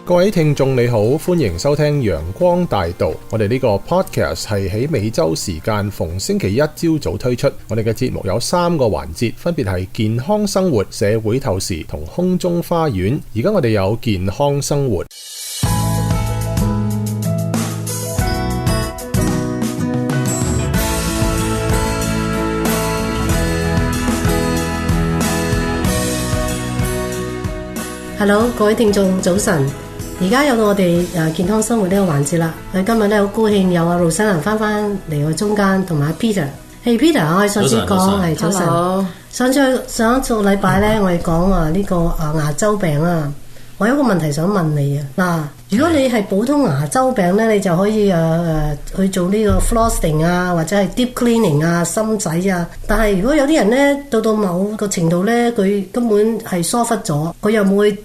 各位聽眾你好，歡迎收聽陽光大道。我哋呢個 podcast 係喺美洲時間逢星期一朝早推出。我哋嘅節目有3個環節，分別係健康生活、社會透視同空中花園。而家我哋有健康生活。Hello， 各位聽眾早晨。而家有到我哋健康生活呢個環節啦。我哋今日咧好高興有阿 Rosanna 翻嚟我中間，同埋 Peter。Hey Peter， 我哋上次講係早晨。上一個禮拜咧，我哋講呢個牙周病啊。我有一個問題想問你啊。嗱，如果你係普通牙周病咧，你就可以去做呢個 flossing 啊，或者係 deep cleaning 啊、深仔啊。但係如果有啲人咧到某個程度咧，佢根本係疏忽咗，佢又冇去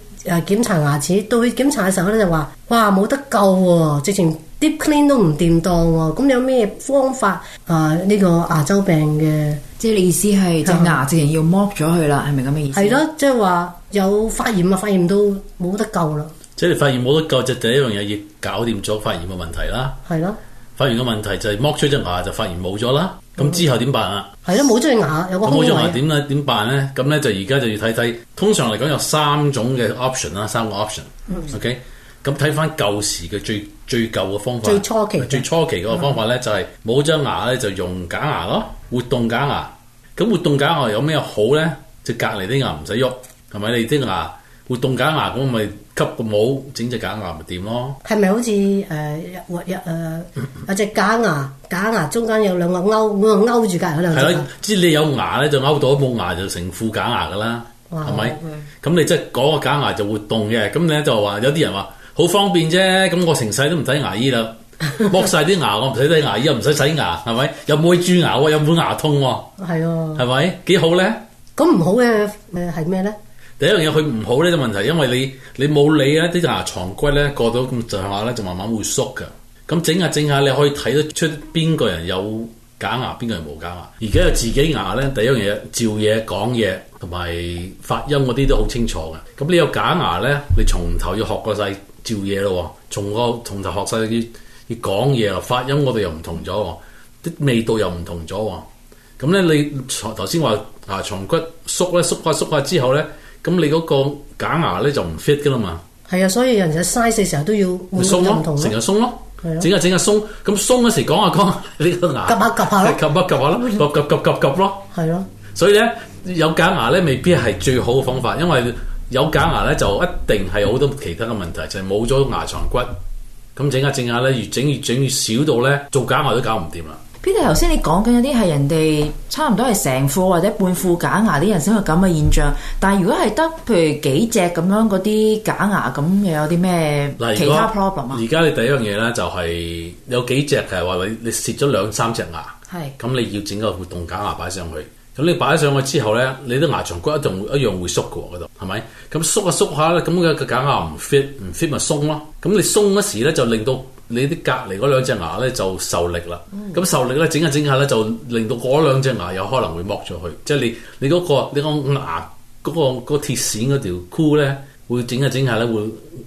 檢查牙齒，到去檢查嘅時候咧就話：哇，冇得救喎，直情 deep clean 都唔掂當喎。咁有咩方法呢個牙周病嘅？即係你意思係隻牙直情要剝咗佢啦，係咪咁嘅意思？係咯，即係話有發炎啊，發炎到冇得救啦。即係你發炎冇得救，就第一樣嘢要搞掂咗發炎嘅問題啦。係咯，發炎嘅問題就係剝出隻牙就發炎冇咗啦。咁之後點辦啊？係咯，冇咗隻牙有個空位。冇咗牙點辦咧？咁咧就而家就要睇睇。通常嚟講有3種嘅 option 啦，3個 option。OK， 咁睇翻舊時嘅最舊嘅方法。最初期嗰個方法咧就係冇咗牙咧就用假牙咯，活動假牙。咁活動假牙有咩好咧？就隔離啲牙唔使喐，係咪？你啲牙活動假牙咁咪吸個帽整隻假牙咪掂咯？係咪好似有隻假牙中間有兩個勾住隔離嗰兩隻？係咯，即係你有牙咧就勾到，冇牙就成副假牙噶啦，係咪？咁你即係嗰個假牙就活動嘅，咁你咧就話有啲人話好方便啫，咁我成世都唔睇牙醫啦，剝晒啲牙我唔使睇牙醫，又唔使洗牙，係咪？又冇去蛀牙喎，又冇牙痛喎，係啊，係咪幾好咧？咁唔好嘅係咩咧？第一樣嘢佢唔好呢個問題，因為你冇理咧啲牙床骨咧過到咁上下咧就慢慢會縮㗎。咁整下你可以睇得出邊個人有假牙，邊個人冇假牙。而家有自己牙咧，第一樣嘢照嘢、講嘢同埋發音嗰啲都好清楚嘅。咁你有假牙咧，你從頭要學過晒照嘢咯，從頭學晒要講嘢啊，發音嗰度又唔同咗，啲味道又唔同咗。咁咧你頭先話牙床骨縮下之後咧。咁你嗰個假牙咧就唔 fit 噶啦嘛，係啊，所以人嘅 size 成日都要鬆咯，成日鬆咯，整下鬆，咁鬆嗰時講下呢個牙，夾下咯，夾咯，係咯。所以咧有假牙咧未必係最好嘅方法，因為有假牙咧就一定係好多其他嘅問題，就係冇咗牙床骨。咁整下咧越整越少到咧做假牙都搞唔掂啦。Peter， 頭先你講緊有啲係人哋差唔多係成副或者半副假牙啲人先有咁嘅現象，但係如果係得譬如幾隻咁樣嗰啲假牙，咁又有啲咩其他 problem 啊？而家你第一樣嘢咧就係有幾隻係話你蝕咗2-3隻牙，咁你要整個活動假牙擺上去，咁你擺上去之後咧，你啲牙床骨一樣會縮嘅喎，嗰度係咪？咁縮下咧，咁個假牙唔 fit 咪鬆咯，咁你鬆嗰時咧就令到你啲隔離嗰兩隻牙咧就受力啦，咁受力咧整下咧就令到嗰兩隻牙有可能會剝咗去，即係你嗰個牙嗰個鐵線嗰條箍咧會整下咧會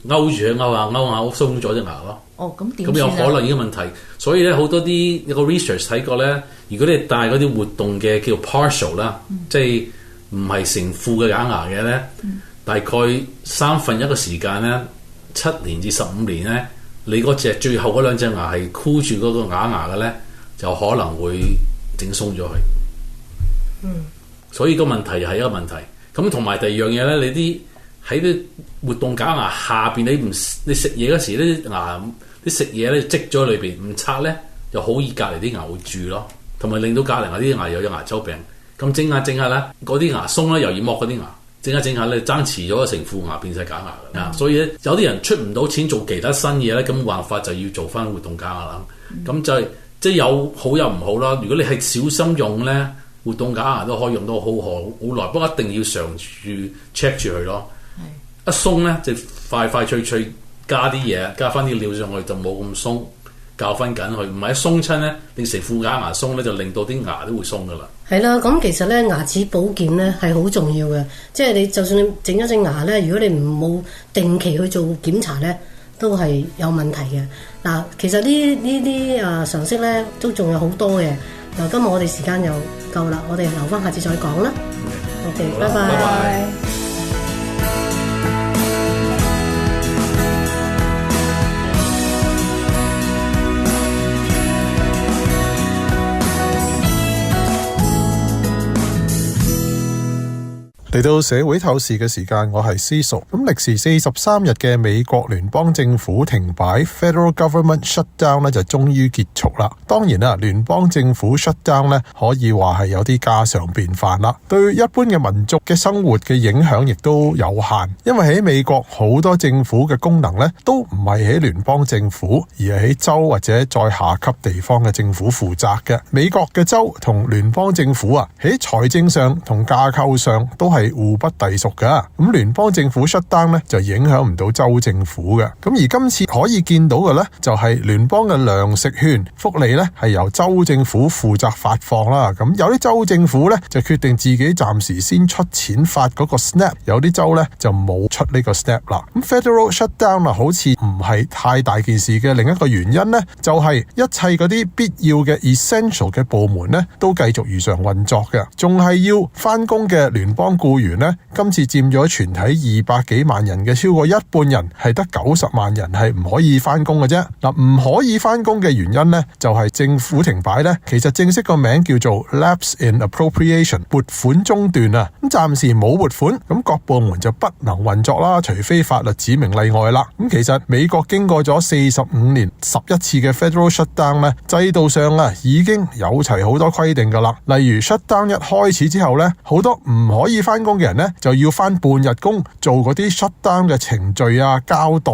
勾住佢勾下鬆咗隻牙咯。哦，咁點算啊？咁有可能呢個問題，所以咧好多有個 research 睇過咧，如果你戴嗰啲活動嘅叫 partial 啦，即係唔係成副嘅假牙嘅咧，大概1/3嘅時間咧，7年至15年咧。你嗰隻最後嗰兩隻牙係箍住嗰個假牙嘅咧，就可能會整鬆咗佢。所以個問題又係一個問題。咁同埋第二樣嘢咧，你啲喺啲活動假牙下邊，你食嘢嗰時啲牙啲食嘢咧積咗喺裏邊，唔拆咧又好易隔離啲牙會蛀咯，同埋令到隔離牙啲牙有牙周病。咁整下咧，嗰啲牙鬆咧又要剝嗰啲牙。整下咧爭遲咗成副牙變晒假牙㗎，所以咧有啲人出唔到錢做其他新嘢咧，咁冇辦法就要做翻活動假牙啦。咁就係即係有好有唔好啦。如果你係小心用咧，活動假牙都可以用到好耐，不過一定要常住 check 住佢咯。一鬆咧就快脆加啲嘢，加翻啲料上去就冇咁鬆，教訓緊佢，唔係一鬆親咧，令成副假牙鬆咧，就令到啲牙都會鬆噶啦。係啦，咁其實咧牙齒保健咧係好重要嘅，即係你就算你整咗隻牙咧，如果你唔冇定期去做檢查咧，都係有問題嘅。嗱，其實呢啲常識咧都仲有好多嘅。嗱，今日我哋時間又夠啦，我哋留翻下次再講啦。OK，拜拜。嚟到社會透視嘅時間，我係思熟。咁歷時43日嘅美國聯邦政府停擺 Federal Government Shutdown 咧就終於結束啦。當然啦，聯邦政府 shutdown 咧可以話係有啲家常便飯啦，對一般嘅民族嘅生活嘅影響亦都有限。因為喺美國好多政府嘅功能咧都唔係喺聯邦政府，而係喺州或者再下級地方嘅政府負責嘅。美國嘅州同聯邦政府喺財政上同架構上都係互不隸屬噶，咁聯邦政府shutdown咧就影響唔到州政府嘅。咁而今次可以見到嘅咧，就係聯邦嘅糧食券福利咧係由州政府負責發放啦。咁有啲州政府咧就決定自己暫時先出錢發嗰個 SNAP， 有啲州咧就冇出呢個 SNAP 啦。咁 Federal shutdown 好似唔係太大件事嘅另一個原因咧，就係一切嗰啲必要嘅 essential 嘅部門咧都繼續如常運作嘅，仲係要翻工嘅聯邦僱員咧，今次佔咗全體200幾萬人嘅超過一半人，係得90萬人係唔可以翻工嘅啫。嗱，唔可以翻工嘅原因咧，就係政府停擺咧，其實正式個名叫做 Lapse in Appropriation， 撥款中斷啊。咁暫時冇撥款，咁各部門就不能運作啦，除非法律指明例外啦。咁其實美國經過咗45年11次嘅 Federal shutdown 咧，制度上已經有齊好多規定噶啦。例如 shutdown 一開始之後咧，好多唔可以翻工嘅人咧就要翻半日工，做嗰啲 shutdown 嘅程序交代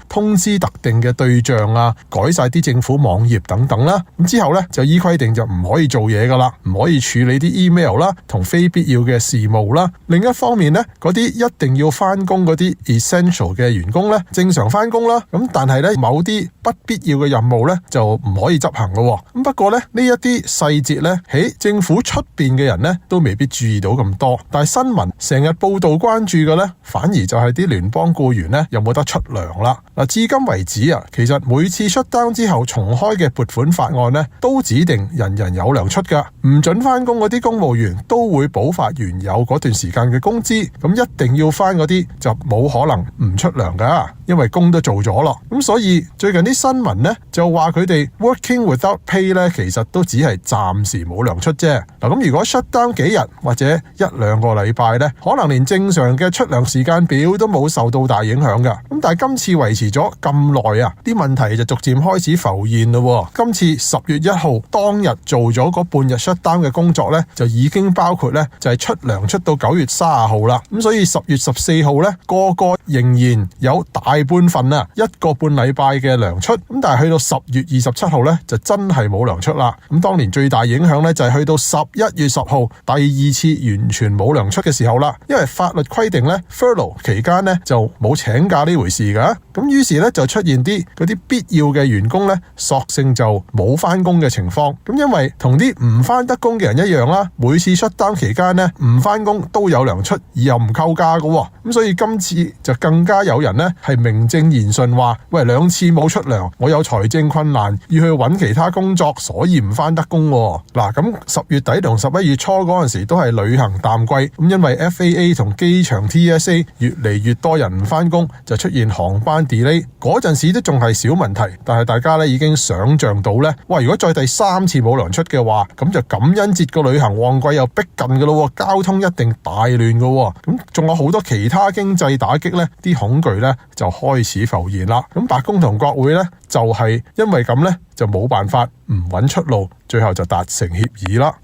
通知特定嘅對象改晒啲政府網頁等等啦。咁之後咧就依規定就唔可以做嘢噶啦，唔可以處理啲 email 啦，同非必要嘅事務啦。另一方面咧，嗰啲一定要翻工嗰啲 essential 嘅員工咧，正常翻工啦。咁但係咧某啲不必要嘅任務咧就唔可以執行噶。咁不過咧呢一啲細節咧喺政府出邊嘅人咧都未必注意到咁多，但係新聞成日報道關注嘅咧，反而就係啲聯邦僱員咧有冇得出糧啦。嗱，至今為止其實每次shutdown之後重開嘅撥款法案咧，都指定人人有糧出噶，唔准翻工嗰啲公務員都會補發原有嗰段時間嘅工資，咁一定要翻嗰啲就冇可能唔出糧噶，因為工都做咗咯。咁所以最近啲新聞咧就話佢哋 working without pay 咧，其實都只係暫時冇糧出啫。嗱，咁如果 shutdown 幾日或者1-2個禮拜咧，可能連正常嘅出糧時間表都冇受到大影響噶。咁但係今次維持咗咁耐啲問題就逐漸開始浮現咯。今次10月1號當日做咗嗰半日 shutdown 嘅工作咧，就已經包括咧就係出糧出到9月30號啦。咁所以10月14號咧，個仍然有大半份1個半禮拜嘅糧出。咁但係去到10月27號咧，就真係冇糧出啦。咁當年最大影響咧就係去到11月10號第二次完全冇糧出嘅時候啦。因為法律規定咧 furlough 期間咧就冇請假呢回事噶。咁於是咧就出現嗰啲必要嘅員工咧，索性就冇翻工嘅情況。咁因為同啲唔翻得工嘅人一樣啦，每次 shutdown 期間咧唔翻工都有糧出，而又唔扣假噶。咁所以今次就更加有人咧係名正言順話，喂，2次冇出糧，我有財政困難，要去揾其他工作，所以唔翻得工。嗱，咁10月底同11月初嗰陣時都係旅行淡季，咁因為 FAA 同機場 TSA 越嚟越多人唔翻工，就出現航班 delay。嗰陣時都仲係小問題，但係大家咧已經想像到咧，哇！如果再第3次冇糧出嘅話，咁就感恩節個旅行旺季又逼近噶咯，交通一定大亂噶。咁仲有好多其他經濟打擊咧，啲恐懼咧就開始浮現啦。咁白宮同國會咧就係因為咁咧就冇辦法唔揾出路，最後就達成協議啦。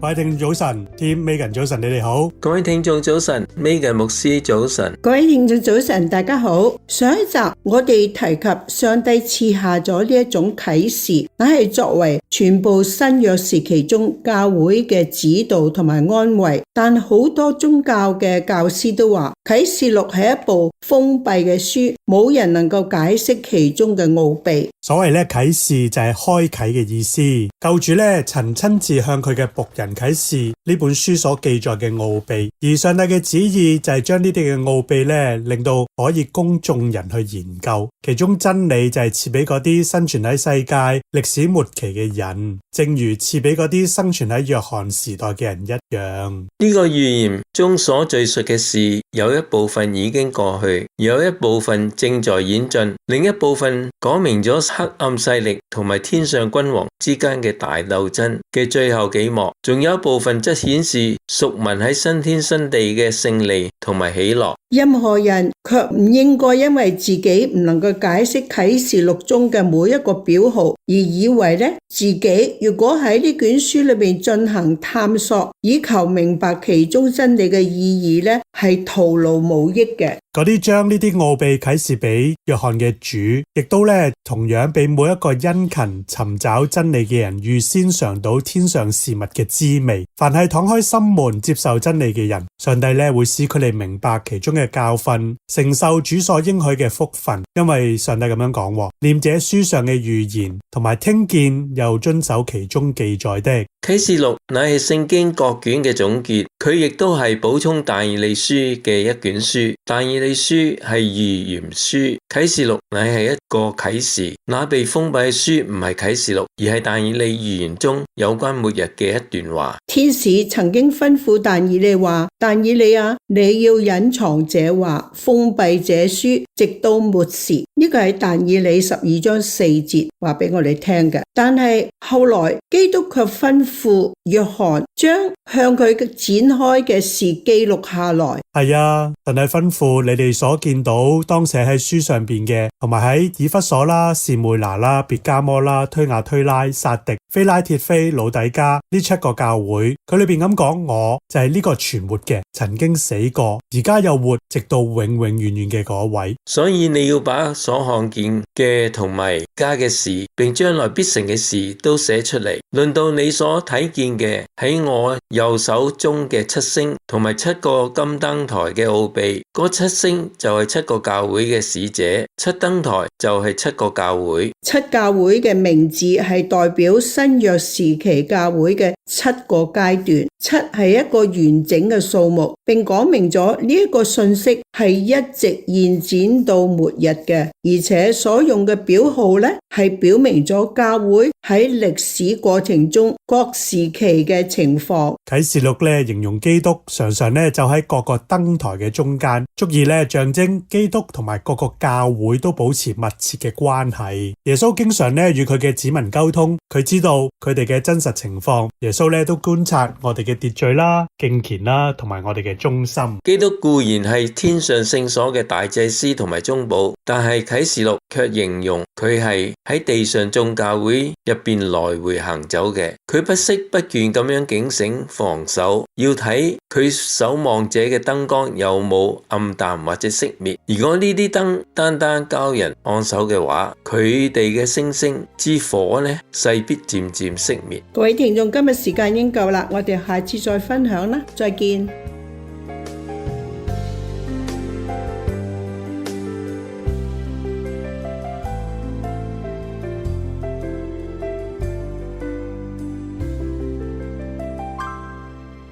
各位聽眾早晨 ，Team Megan 早晨，你哋好。各位聽眾早晨 ，Megan 牧師早晨。各位聽眾早晨，大家好。上一集我哋提及上帝賜下咗呢一種啟示，乃係作為全部新約時期中教會嘅指導同埋安慰。但好多宗教嘅教師都話，啟示錄係一部封閉嘅書，冇人能夠解釋其中嘅奧秘。所謂咧啟示就係開啟嘅意思，救主咧曾親自向佢嘅僕人啟示呢本書所記載嘅奧秘，而上帝嘅旨意就係將呢啲嘅奧秘咧令到可以供眾人去研究，其中真理就係賜俾嗰啲生存喺世界歷史末期嘅人，正如賜俾嗰啲生存喺約翰時代嘅人一樣。呢個預言中所敘述嘅事，有一部分已經過去，有一部分正在演進，另一部分講明咗黑暗勢力同埋天上君王之間嘅大鬥爭嘅最後幾幕，仲有一部分則顯示屬民喺新天新地嘅勝利同埋喜樂。任何人卻唔應該因為自己唔能夠解釋啟示錄中嘅每一個表號，而以為自己如果喺呢卷書裏面進行探索，以求明白其中真理嘅意義係徒勞無益嘅。嗰啲將呢啲奧秘啟示俾約翰嘅主，亦都同樣俾每一個殷勤尋找真理嘅人預先嘗到天上事物嘅滋味。凡係敞開心門接受真理嘅人，上帝會使佢哋明白其中嘅教訓，承受主所應許嘅福分。因為上帝咁樣講，念這書上嘅預言，同埋聽見又遵守其中記載的。啟示錄乃係聖經各卷嘅總結，佢亦都係補充但以理書嘅一卷書。但以理書係預言書，啟示錄乃係一個啟示。那被封閉嘅書唔係啟示錄，而係但以理預言中有關末日嘅一段話。天使曾經吩咐但以理話：但以理啊，你要隱藏這話，封閉這書，直到末時。呢個係但以理12章4節話俾我哋聽嘅。但係後來基督卻吩咐約翰將向佢展開嘅事記錄下來。係啊，神係吩咐你哋所見到當寫喺書上邊嘅，同埋喺以弗所啦、士妹拿啦、別加摩啦、推雅推拉、撒狄、非拉鐵非、老底加呢7個教會，佢裏邊咁講，我就係呢個存活嘅，曾經死過，而家又活，直到永永遠遠嘅嗰位。所以你要把所看見嘅同埋家嘅事，並將來必成嘅事都寫出嚟。論到你所睇見嘅喺我右手中嘅7星，同埋7個金燈台嘅奧秘，嗰7星就係7個教會嘅使者，7燈台就係7個教會。7教會嘅名字係代表新約時期教會嘅7個階段，7係一個完整嘅數目，並講明咗呢一個信息係一直延展到末日嘅，而且所用嘅表號係表明咗教會喺歷史過程中各時期嘅情況。啟示錄形容基督常常就喺各個燈台嘅中間，足以象徵基督同埋各個教會都保持密切嘅關係。耶穌經常與佢嘅子民溝通，佢知道佢哋嘅真實情況。耶穌都觀察我哋嘅秩序啦、敬虔啦，同埋我哋嘅忠心。基督固然係天上聖所嘅大祭司同埋中保，但係啟示錄卻形容佢係喺地上眾教會入邊來回行走嘅。佢不息不倦咁樣警醒防守，要睇佢守望者嘅燈光有冇暗淡或者熄滅。如果呢啲燈單單交人按手嘅話，佢哋嘅星星之火勢必漸漸熄滅。各位聽眾，今日時間已經夠啦，我哋下次再分享啦，再見。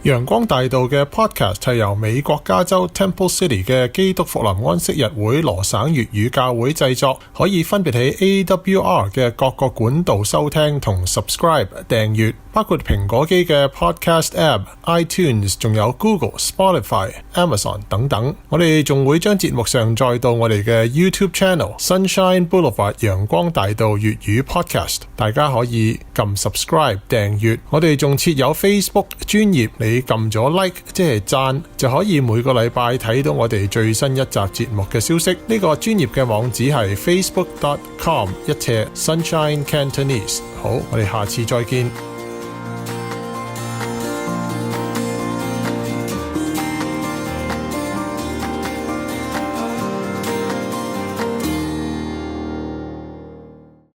陽光大道嘅 podcast 係由美國加州 Temple City 嘅基督復臨安息日會羅省粵語教會製作，可以分別喺 AWR 嘅各個管道收聽同 subscribe 訂閱，包括蘋果機嘅 podcast app、iTunes， 仲有 Google、Spotify、Amazon 等等。我哋仲會將節目上載到我哋嘅 YouTube Channel Sunshine Boulevard 陽光大道粵語 podcast， 大家可以撳 subscribe 訂閱。我哋仲設有 Facebook 專頁，你撳咗 like 即係讚，就可以每個禮拜睇到我哋最新一集節目嘅消息。呢個專頁嘅網址係 facebook.com/Sunshine Cantonese。好，我哋下次再見。